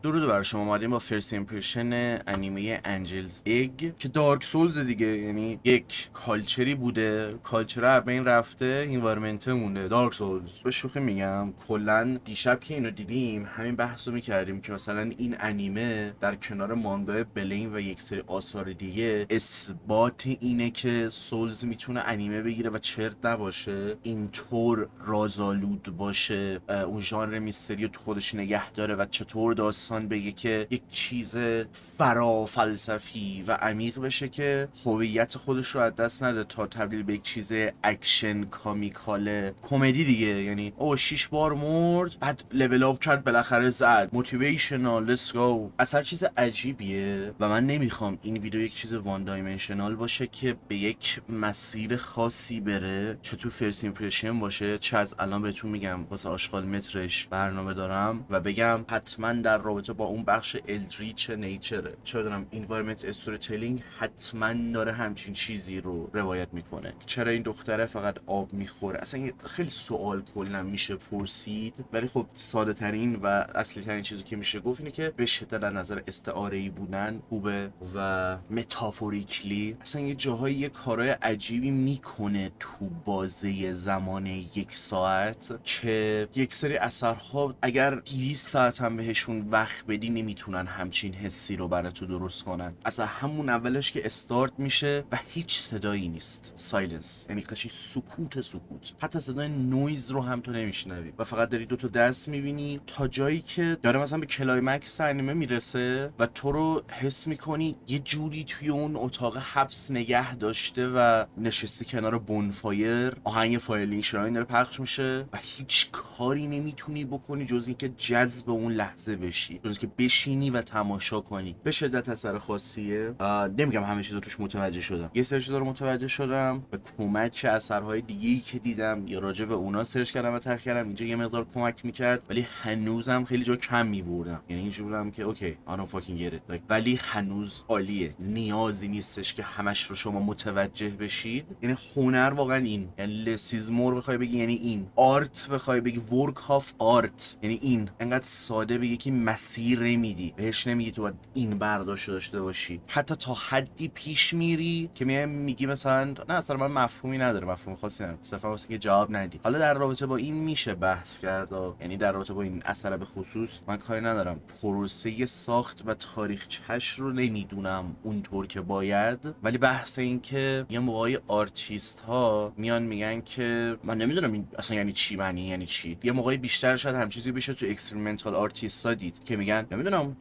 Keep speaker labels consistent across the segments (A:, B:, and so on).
A: درود بر شما. اومدیم با فرست ایمپرشن انیمه انجلز اگ که دارک سولز دیگه، یعنی یک کالچری بوده، کالچر از بین رفته، اینوایرمنت مونده. دارک سولز به شوخی میگم. کلا دیشب که اینو دیدیم همین بحثو میکردیم که مثلا این انیمه در کنار مانگای بلین و یک سری آثار دیگه اثبات اینه که سولز میتونه انیمه بگیره و چرت نباشه، اینطور رازآلود باشه، اون ژانر میستری تو خودش نگه داره و چطور داستان بگه که یک چیز فرا فلسفی و عمیق بشه که هویت خودش رو از دست نده تا تبدیل به یک چیز اکشن کامیکال کمدی دیگه. یعنی او 6 بار مرد بعد لول اپ کرد بالاخره زد، موتیویشنال، لیتس گو. اصلا چیز عجیبیه و من نمیخوام این ویدیو یک چیز وان دایمنشنال باشه که به یک مسیر خاصی بره، چه تو فرست ایمپرشن باشه چه از الان بهتون میگم واسه آشغال مترش برنامه دارم و بگم حتما در رابطه با اون بخش الدریچ نیچره، چه بدونم انوایرمنت استوری تیلینگ حتما داره همچین چیزی رو روایت میکنه. چرا این دختره فقط آب میخوره؟ اصلا خیلی سوال کلا میشه پرسید، ولی خب ساده ترین و اصلی ترین چیزی که میشه گفت اینه که به شدت در نظر استعاره ای بودن خوبه و متافوریکلی اصلا یه جاهایی یه کارهای عجیبی میکنه تو بازه زمان 1 ساعت که یک سری اثرها اگر 200 ساعت هم بهشون وقت بدی نمیتونن همچین حسی رو برای تو درست کنن. اصلا همون اولش که استارت میشه و هیچ صدایی نیست، سایلنس، یعنی قشنگ سکوت، حتی صدای نویز رو هم تو نمیشنوی و فقط داری دوتا دست میبینی تا جایی که داره مثلا به کلایمکس انیمه میرسه و تو رو حس میکنی یه جوری توی اون اتاق حبس نگه داشته و نشستی کنار بونفایر، آهنگ فایرینگ شراین داره پخش میشه و هیچ کاری نمیتونی بکنی جز اینکه جذب اون لحظه بشی، جز اینکه بشینی و تماشا کنی. به شدت اثر خاصیه. نمیگم همه چیزا توش متوجه شدم، یه سری چیزا رو متوجه شدم به کمک اثرهای دیگه‌ای که دیدم یا راجع به اونا سرچ کردم و تحقیق کردم. اینجا یه مقدار کمک میکرد ولی هنوزم خیلی جا کم میبردم، یعنی اینجوری بودم که اوکی I don't fucking get it. ولی هنوز عالیه، نیازی نیستش که همش رو شما متوجه بشید. یعنی هنر واقعا این، یعنی لسیزمور بخوای بگی یعنی این، آرت بخوای بگی ورک آف آرت یعنی این. انقدر ساده بگی که مسیر میدی بهش، نمیگی تو باید این برداشت داشته باشی، حتی تا حدی پیش میری که میگی مثلا نه اصلا من مفهومی نداره، مفهوم خاصی نداره، صرفا واسه که جواب ندی. حالا در رابطه با این میشه بحث کرد، یعنی در رابطه با این اثر به خصوص من کاری ندارم. پروسه ساخت و تاریخچه‌اش رو نمیدونم اونطور که باید، ولی بحث این که یه موقعی آرتیست ها میان میگن که من نمیدونم این اصلا یعنی چی، معنی یعنی چی. یه موقعی بیشتر شاید هم چیزی بشه تو اکسپریمنتال آرتیست ها دید که میگن نمیدونم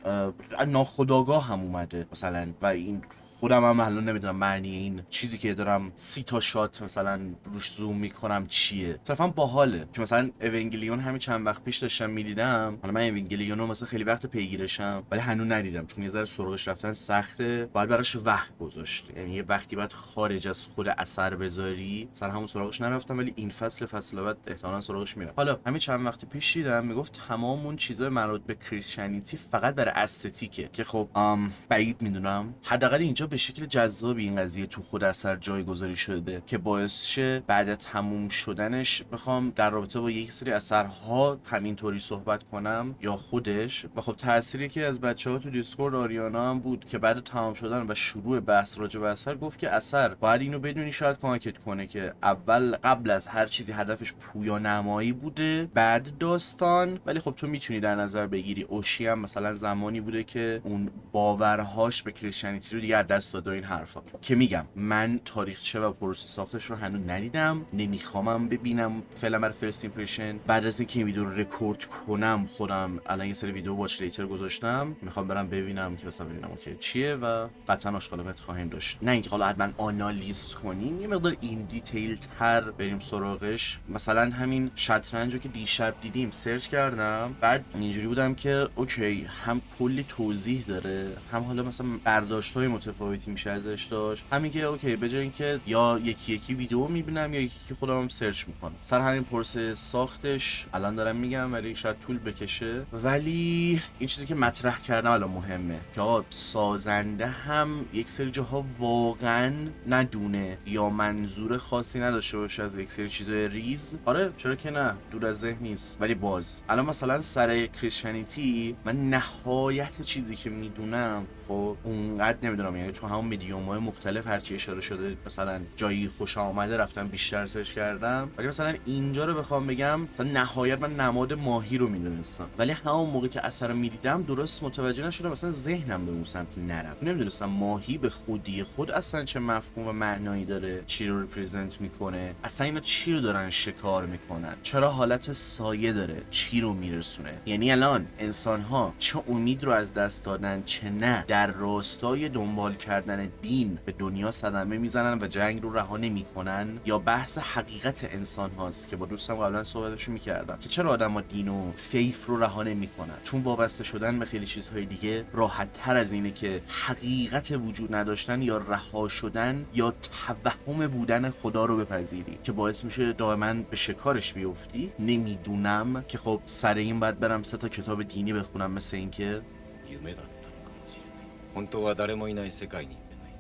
A: ناخودآگاه هم اومده مثلا و این خودم هم الان نمیدونم معنی این چیزی که دارم 30 تا شات مثلا روش زوم میکنم چیه. صرفا باحاله که مثلا اونگلیون همین چند وقت پیش داشتم میدیدم. حالا من اونگلیون رو مثلا خیلی وقت پیگیرشم ولی هنوز ندیدم چون یه ذره سراغش رفتن سخته، باید براش وقت گذاشت، یعنی یه وقتی بعد خارج از خود اثر بذاری. مثلا همون سراغش نرفتم ولی این فصل بعد احتمالاً سراغش میرم. حالا همین چند وقت پیش دیدم میگفت تمام اون چیزای مربوط به کریستیانیتی فقط برای استتیکه که خب بعید میدونم حداقل اینجا به شکل جذابی این قضیه تو خود اثر جایگذاری شده که باعث شه بعد تموم شدنش بخوام در رابطه با یک سری اثرها همینطوری صحبت کنم یا خودش. و خب تأثیری که از بچه‌ها تو دیسکورد آریانا هم بود که بعد تمام شدن و شروع بحث راجع به اثر گفت که اثر باید اینو بدونی شاید کمکت کنه که اول قبل از هر چیزی هدفش پویا نمایی بوده، بعد داستان. ولی خب تو میتونی در نظر بگیری اوشی هم مثلا زمانی بوده که اون باورهاش به کریستیانیتی رو دیگه از دست داده. این حرفا که میگم من تاریخچه و پروسه ساختش رو هنوز ندیدم، نمیخوامم ببینم فعلا برای فرست ایمپرشن. بعد از اینکه این ویدیو رو رکورد کنم خودم الان یه سری ویدیو واچ لیتر گذاشتم، میخوام برم ببینم که مثلا ببینم اوکی چیه و قطعا آشغالات خواهیم داشت. نه اینکه حالا حتما آنالیز کنیم، یه مقدار این دیتیل تر بریم سراغش. مثلا همین شطرنج رو که دیشب دیدیم سرچ کردم، بعد اینجوری بودم که اوکی هم کلی توضیح داره، هم حالا مثلا برداشت‌های متفاوتی میشه ازش داشت. همین که اوکی به جای اینکه یا یکی ویدیو میبینم یا یکی خودم هم سرچ میکنم. سر همین پروسه ساختش الان دارم میگم ولی شاید طول بکشه، ولی این چیزی که مطرح کردم الان مهمه که سازنده هم یک سری جاها واقعا ندونه یا منظور خاصی نداشته باشه از یک سری چیزای ریز. آره چرا که نه، دور از ذهن نیست. ولی باز الان مثلا سر کریستیانیتی ببین من نهایت چیزی که میدونم خب اونقدر نمیدونم، یعنی تو همون میدیوم‌های مختلف هرچی اشاره شده مثلا جایی خوش آمده رفتم بیشتر سرچ کردم، ولی مثلا اینجا رو بخوام بگم مثلا نهایت من نماد ماهی رو میدونستم، ولی همون موقع که اثر رو میدیدم درست متوجه نشدم، مثلا ذهنم به اون سمت نرفت. نمیدونستم ماهی به خودی خود اصلا چه مفهوم و معنایی داره، چی رو ریپرزنت میکنه، اصلا اینا چی رو دارن شکار میکنن، چرا حالت سایه داره، چی رو میرسونه. یعنی الان انسان ها چه امید رو از دست دادن چه نه در راستای دنبال کردن دین به دنیا صدمه میزنن و جنگ رو رها نمیکنن، یا بحث حقیقت انسان هاست که با دوستم قبلا صحبتشو میکردم که چرا آدم ها دین و فیف رو رها نمیکنن، چون وابسته شدن به خیلی چیزهای دیگه راحت تر از اینه که حقیقت وجود نداشتن یا رها شدن یا توهم بودن خدا رو بپذیری که باعث میشه دائما به شکارش بیفتی. نمیدونم که خب سر این بعد برم 3 تا کتاب دینی بخونم مثل این که
B: 夢だったのかもしれない本当は誰もいない世界に行ってない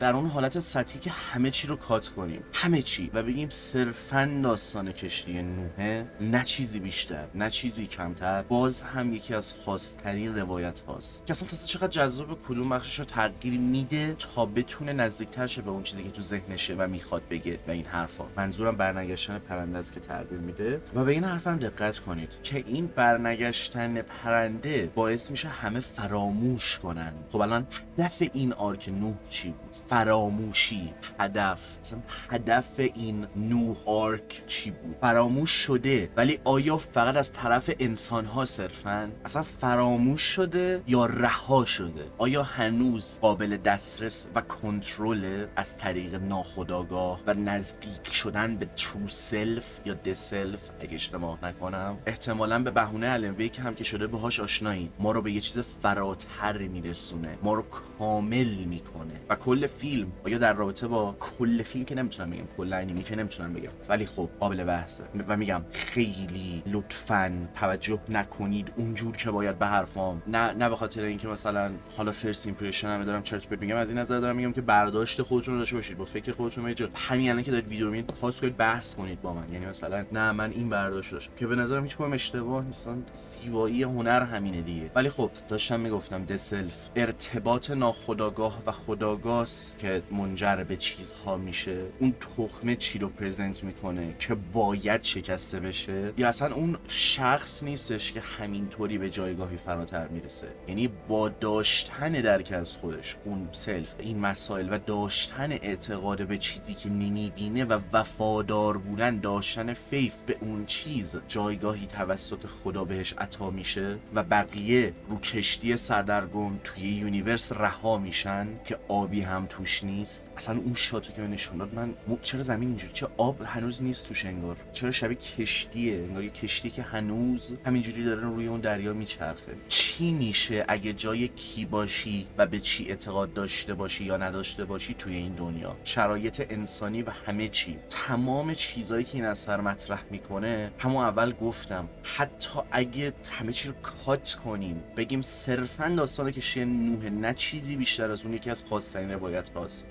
A: در اون حالت سطحی که همه چی رو کات کنیم، همه چی، و بگیم صرفاً داستان کشتی نوحه، نه چیزی بیشتر نه چیزی کمتر، باز هم یکی از خاص‌ترین روایت هاست که اصلا تا چقدر جذاب کدوم بخشش رو تغییر میده تا بتونه نزدیکتر شه به اون چیزی که تو ذهنشه و میخواد بگه و این حرفا. منظورم برنگشتن پرنده است که تغییر میده. و به این حرفم دقت کنید که این برنگشتن پرنده باعث میشه همه فراموش کنن. خب الان هدف این آرک نوح چی بود؟ فراموشی. هدف، مثلا هدف این نوح آرک چی بود؟ فراموش شده، ولی آیا فقط از طرف انسان ها صرفاً؟ اصلا فراموش شده یا رها شده؟ آیا هنوز قابل دسترس و کنترل از طریق ناخودآگاه و نزدیک شدن به ترو سلف یا دسلف اگه اشتباه نکنم؟ احتمالاً به بهونه الن ویک هم که شده باهاش آشنایید، ما رو به یه چیز فراتر میرسونه، ما رو کامل میکنه. و کل فیلم، آیا در رابطه با کل فیلم که نمیتونم بگم، کل انیمه که نمیتونم بگم، ولی خب قابل بحثه و میگم خیلی لطفاً توجه نکنید اونجور که باید به حرفام، نه به خاطر اینکه مثلا حالا فرست ایمپرشن هم دارم چرت پرت میگم، از این نظر دارم میگم که برداشت خودتون رو داشته باشید، با فکر خودتون میجا همین الان که دارید ویدیو میبینید پاس کنید بحث کنید با من، یعنی مثلا نه من این برداشت داشتم که به نظرم هیچ کدوم اشتباه نیست، زیبایی هنر همینه دیگه. ولی خب داشتم میگفتم دسلف، ارتباط ناخودآگاه و خودآگاهست که منجر به چیزها میشه. اون تخمه چی رو پرزنت میکنه که باید شکسته بشه، یا اصلا اون شخص نیستش که همینطوری به جایگاهی فراتر میرسه. یعنی با داشتن درک از خودش، اون سلف، این مسائل و داشتن اعتقاد به چیزی که نمیبینه و وفادار بودن، داشتن فیف به اون چیز، جایگاهی توسط خدا بهش عطا میشه و بقیه رو کشتی سردرگم توی یونیورس رها میشن که آبی هم توش نیست. اصلا اون شاتو که نشون داد، من چرا زمین اینجوری، چه آب هنوز نیست توش، انگار چرا شبیه کشتیه، انگار یه کشتی که هنوز همینجوری داره روی اون دریا میچرخه. چی میشه اگه جای کی باشی و به چی اعتقاد داشته باشی یا نداشته باشی توی این دنیا؟ شرایط انسانی و همه چی، تمام چیزایی که این اثر مطرح میکنه، همون اول گفتم حتی اگه همه چی رو کات کنیم بگیم صرفا داستان کشتی نوح، نه چیزی بیشتر از اون، یکی از خاص‌ترین روایت هاست.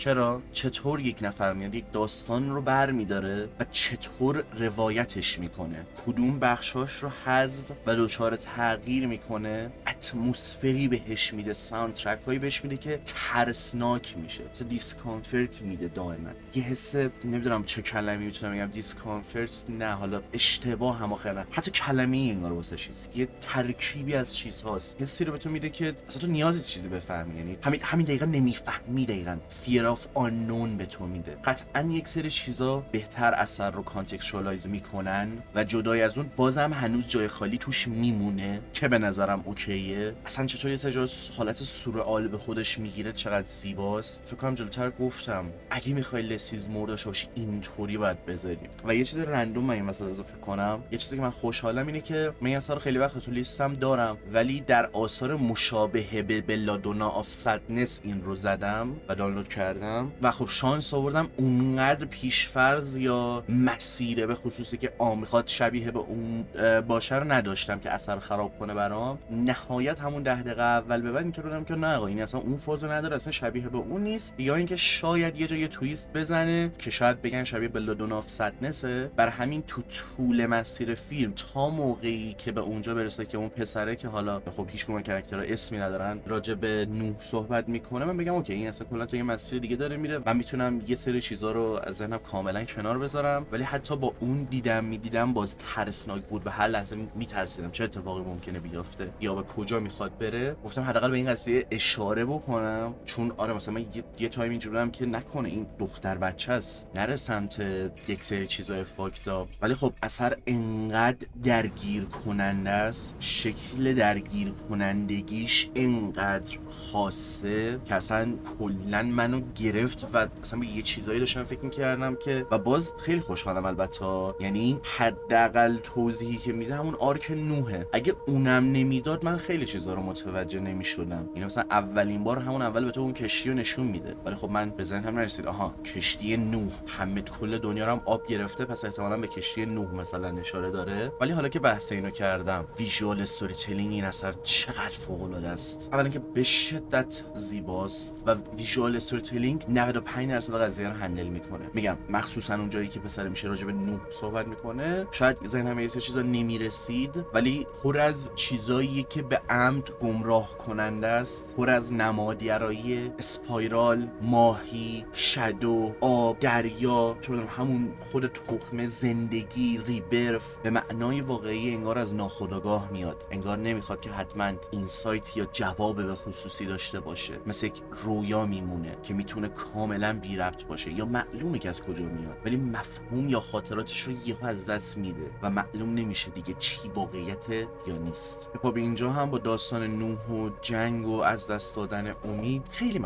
A: چطور یک نفر میاد یک داستان رو بر میداره و چطور روایتش میکنه، کدوم بخشاش رو حذف و دچار تغییر میکنه، اتمسفری بهش میده، ساوند ترک هایی بهش میده که ترسناک میشه، مثل دیسکامفورت میده دائما. یه حس، نمیدونم چه کلمه‌ای میتونم بگم، دیسکامفورت نه، حالا اشتباه هم آخر، حتی کلمه‌ای انگار واسه چیز، یه ترکیبی از چیزهاست، حسی رو به تو میده که اصلا تو نیازی چیزی بفهمی، یعنی همین دقیقاً نمیفهمی، دقیقاً fear of unknown به تو میده. قطعاً یک سری چیزا بهتر اثر رو کانتکستوالایز میکنن و جدای از اون بازم هنوز جای خالی توش میمونه که به نظرم اوکیه. اصلا چطور یه سری حالت سورئال به خودش میگیره، چقدر زیباست. فکر کنم جلوتر گفتم اگه میخوای لسیز مور داشته باشی اینطوری باید بذاریم. و یه چیز رندوم من این مثلا اضافه کنم، یه چیزی که من خوشحالم اینه که من این اثر خیلی وقت تو لیستم دارم، ولی در آثار مشابه به بلادونا آف سدنس این رو زدم و دانلود کردم و خب شانس آوردم اونقدر پیشفرض یا مسیره به خصوصی که میخواد شبیه به اون باشه رو نداشتم که اثر خراب کنه برام. نهایت نهایت همون 10 دقیقه اول به بعد اینطور بودم که نه آقا این اصلا اون فازو نداره، اصلا شبیه به اون نیست، یا اینکه شاید یه جای تویست بزنه که شاید بگن شبیه به لادوناف سدنسه. بر همین تو طول مسیر فیلم تا موقعی که به اونجا برسه که اون پسره که حالا خب هیچ کدوم کاراکترها اسمی ندارن راجع به نوح صحبت میکنه، من بگم اوکی این اصلا کلا تو یه مسیر دیگه داره میره، من میتونم یه سری چیزا رو از ذهنم کاملا کنار بذارم. ولی حتی با اون میدیدم باز ترسناک بود و هر لحظه میترسیدم چه اتفاقی ممکنه بیفته یا به کجا میخواد بره. گفتم حداقل به این قضیه اشاره بکنم، چون آره مثلا من یه تایم اینجوریم که نکنه این دختر بچه است نره سمت یک سری چیزای فاکتا. ولی خب اثر انقدر درگیر کننده است، شکل درگیر کنندگیش انقدر خاصه که اصلا کلا منو گرفت و اصلا به یه چیزایی داشتم فکر میکردم که و باز خیلی خوشحالم البته. یعنی حداقل توضیحی که میده همون آرک نوحه، اگه اونم نمیداد من خیلی چیزا رو متوجه نمیشدم. یعنی مثلا اولین بار همون اول به تو اون کشتی رو نشون میده، ولی خب من به ذهنم نرسید آها کشتی نوح همه کل دنیا رو هم آب گرفته پس احتمالاً به کشتی نوح مثلا اشاره داره. ولی حالا که بحث اینو کردم، ویژوال استوری تلینگ این اثر چقدر فوق العاده است. اولا که به شدت زیباست و ویژوال استوری تلینگ 95% قضیه رو هندل میکنه. میگم مخصوصا اون جایی که پسر میشه راجع به نوح صحبت میکنه، شاید ذهن همه یه سری چیزا نمیرسید ولی پر از چیزایی که به عمد گمراه کننده است، پر از نمادگرایی، اسپایرال، ماهی، شادو، آب، دریا، چون همون خود تخم زندگی، ریبرف به معنای واقعی انگار از ناخودآگاه میاد، انگار نمیخواد که حتما اینسایت یا جواب به خصوصی داشته باشه، مثل یک رویا میمونه که میتونه کاملا بی ربط باشه یا معلومه که از کجا میاد ولی مفهوم یا خاطراتش رو یهو از دست میده و معلوم نمیشه دیگه چی واقعیته یا نیست. خب اینجا هم با داستان نوح و جنگ و از دست دادن امید خیلی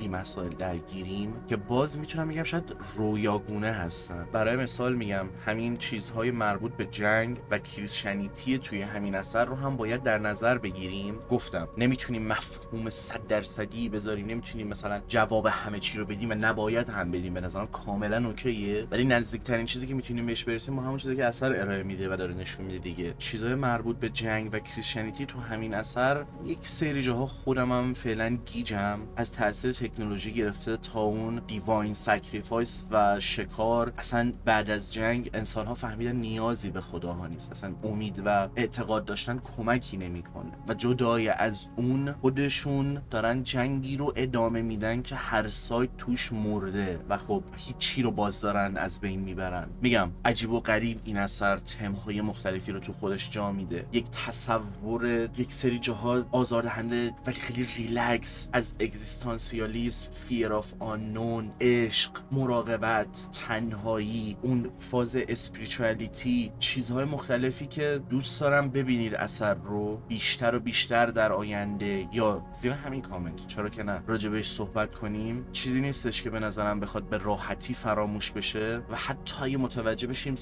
A: مسائل درگیریم که باز میتونم بگم شاید رویاگونه هستن. برای مثال میگم همین چیزهای مربوط به جنگ و کریسچنیتی توی همین اثر رو هم باید در نظر بگیریم. گفتم نمیتونیم مفهوم 100% بذاریم، نمیتونیم مثلا جواب همه چی رو بدیم و نباید هم بدیم، به نظرم کاملا اوکیه. ولی نزدیکترین چیزی که میتونیم بهش برسیم ما همون چیزی که اثر ارائه میده و داره نشون میده دیگه. چیزهای مربوط به جنگ و کریسچنیتی تو همین اثر یک سری جاها خودم هم فعلا گیجم، از تاثیر تکنولوژی گرفته تا اون دیواین ساکریفایس و شکار. اصلا بعد از جنگ انسان ها فهمیدن نیازی به خداها نیست، اصلا امید و اعتقاد داشتن کمکی نمیکنه و جدای از اون خودشون دارن جنگی رو ادامه میدن که هر سایت توش مرده و خب هیچی رو باز دارن از بین میبرن. میگم عجیب و غریب این اثر تمهای مختلفی رو تو خودش جا میده، یک تصور یک سری جاها آزاردهنده ولی خیلی ریلکس از اگزیستانسیالیسم، فیر آف آنون، عشق، مراقبت، تنهایی، اون فاز اسپریچوالیتی، چیزهای مختلفی که دوست دارم ببینید اثر رو بیشتر و بیشتر در آینده یا زیر همین کامنت چرا که نه راجبش صحبت کنیم. چیزی نیستش که به نظرم بخواد به راحتی فراموش بشه و حتی اگه متوجه بشیم 100%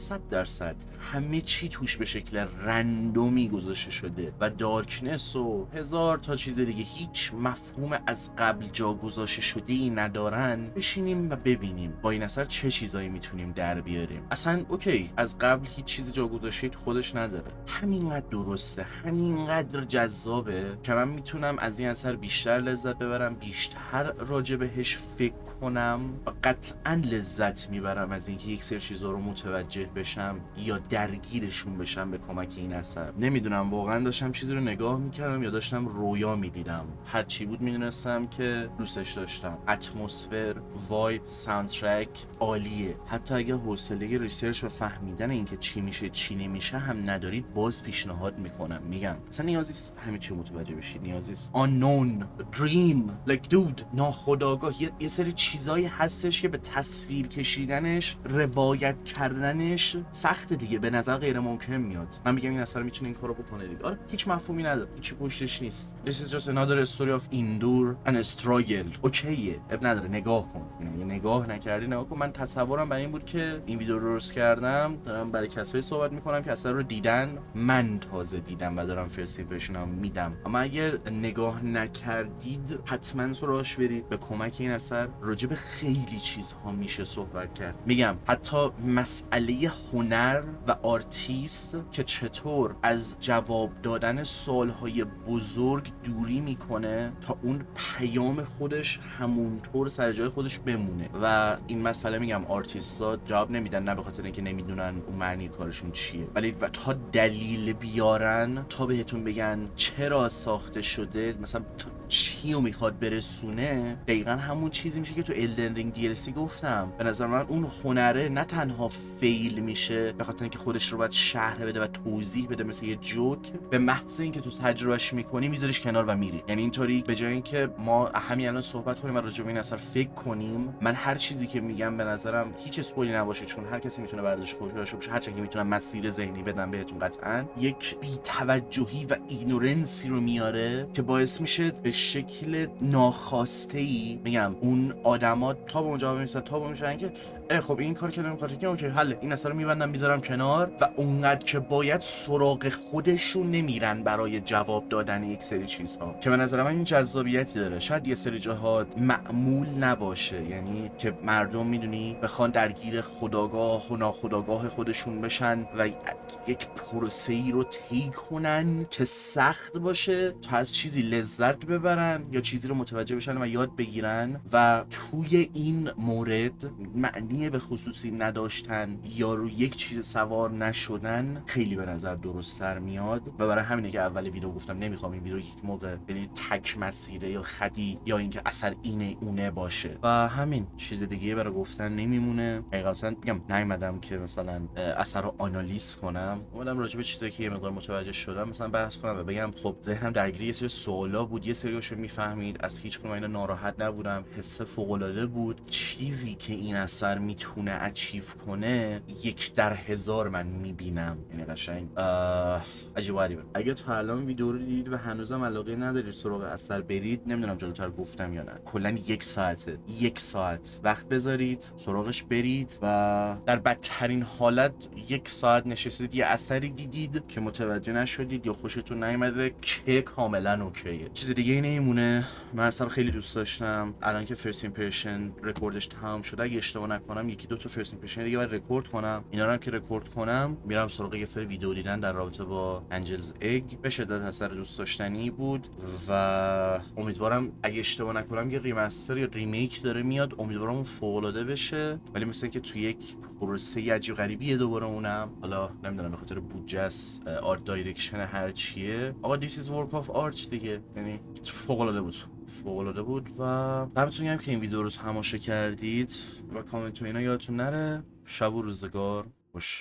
A: همه چی توش به شکل رندومی گذاشته شده و دارکنس و هزار تا چیز دیگه هیچ مفهوم از قبل جا گذاشته شده ای ندارن، بشینیم و ببینیم با این اثر چه چیزایی میتونیم در بیاریم. اصلا اوکی از قبل هیچ چیزی جا گذاشته تو خودش نداره، همینقدر درسته، همینقدر جذابه که من میتونم از این اثر بیشتر لذت ببرم، بیشتر راجع بهش فکر کنم و قطعا لذت میبرم از اینکه یک سری چیزا رو متوجه بشم یا درگیرشون بشم به کمک این اثر. نمیدونم واقعا داشتم چیزی رو نگاه میکردم یا داشتم رویا میدیدم، هر چی بود میدونستم که دوستش داشتم. اتمسفر، وایب، ساوندترک عالیه. حتی اگه حوصله ریسرچ و فهمیدن اینکه چی میشه چی نمیشه هم ندارید باز پیشنهاد میکنم. میگم اصلا نیازی نیست همه چی متوجه بشید، نیازی نیست unknown dream like dude ناخودآگاه یه سری چیزایی هستش که به تصویر کشیدنش، روایت کردنش سخته دیگه، به نظر غیر ممکن میاد. من میگم این اثر میتونه این کارو بکنه دیگه. آره هیچ مفهومی نداره، هیچی پشتش نیست. This is just another story of endure and struggle. اوکیه اب نداره، نگاه کن. یعنی نگاه نکردی نگاه کن. من تصورم برای این بود که این ویدیو رو درست کردم دارم برای کسایی صحبت میکنم که اثر رو دیدن، من تازه دیدم و دارم فرست ایمپرشنم میدم. اما اگر نگاه نکردید حتما سراغش برید. به کمک این اثر راجع به خیلی چیزها میشه صحبت کرد. میگم حتی مسئله هنر و آرتیست که چطور از جواب دادن سالهای بزرگ دوری میکنه تا اون پیام خودش همونطور سر جای خودش بمونه و این مسئله میگم آرتیستا جواب نمیدن، نه به خاطر اینکه نمیدونن اون معنی کارشون چیه، ولی و تا دلیل بیارن، تا بهتون بگن چرا ساخته شده، مثلا چی رو میخواد برسونه، دقیقا همون چیزی میشه که تو الدن رینگ DLC گفتم. به نظر من اون هنره نه تنها فیل میشه به خاطر اینکه خودش رو باید شرح بده و توضیح بده مثل یه جوک، به محض اینکه تو تجربهش میکنی میذاریش کنار و میری. یعنی اینطوری به جای اینکه ما همین الان صحبت کنیم و راجع به این اثر فکر کنیم، من هر چیزی که میگم به نظرم هیچ اسپویلی نباشه، چون هر کسی میتونه برداشت خودش داشته باشه، هر چقدر که میتونم مسیر ذهنی بدم بهتون، قطعا یک بی‌توجهی و ایگنورنسی رو میاره که باعث میشه به شکل ناخواسته میگم اون آدما تا به اونجا میرسن تا به میشن که خب این کار که نمیخواد که اوکی حل، این اثر رو میبندم میذارم کنار و اونقدر که باید سراغ خودشون نمیرن برای جواب دادن یک سری چیزها که به نظر من این جذابیتی داره. شاید یه سری جاها معمول نباشه، یعنی که مردم میدونی بخوان درگیر خودآگاه و ناخودآگاه خودشون بشن و یک پروسه‌ای رو طی کنن که سخت باشه تا از چیزی لذت ببرن یا چیزی رو متوجه بشن و یاد بگیرن، و توی این مورد معنی به خصوصی نداشتن یا رو یک چیز سوار نشدن خیلی به نظر درست‌تر میاد و برای همینه که اول ویدیو گفتم نمیخوام این ویدیو یک موقع یعنی تک مسیره یا خطی یا اینکه اثر اینه اونه باشه و همین، چیز دیگه برای گفتن نمیمونه. حقیقتا میگم نیومدم که مثلا اثر رو آنالیز کنم، اومدم راجع به چیزایی که یه مقدار متوجه شدم مثلا بحث کنم و بگم خب ذهنم درگیر یه سری سوالا بود، یه سریاشو میفهمید، از هیچ کدوم اینا ناراحت نبودم، حس فوق‌العاده بود. چیزی که این اثر میتونه اچیو کنه 1 در 1000 من میبینم، یعنی قشنگ عجیب و غریبه. اگه تا الان ویدیو رو دیدید و هنوزم علاقه ندارید سراغ اثر برید، نمیدونم جلوتر گفتم یا نه، کلا 1 ساعته، 1 ساعت وقت بذارید سراغش برید و در بدترین حالت 1 ساعت نشستید یه اثری دیدید که متوجه نشدید یا خوشتون نیومده که کاملا اوکیه. چیز دیگه نمیمونه. من اثر خیلی دوست داشتم. الان که فرست ایمپرشن رکوردش تمام شده، اگه اشتباه نکنم 1-2 تا فرست ایمپرشن دیگه باید رکورد کنم. اینا رو هم که رکورد کنم میرم سراغ یه سری ویدیو دیدن در رابطه با انجلز اگ. به شدت اثر دوست داشتنی بود و امیدوارم اگه اشتباه نکنم یه ریمستر یا ریمیک داره میاد، امیدوارم اون فوق العاده بشه، ولی مثل که تو یک پروسه عجیب غریبیه دوباره اونم، حالا نمیدونم به خاطر بودجه است، آرت دایرکشن هر چیه. آقا this is work of art دیگه، یعنی فوق العاده بود، فوق العاده بود و دمتون گرم که این ویدیو رو تماشا کردید و کامنت و اینا یادتون نره. شب و روزگار خوش.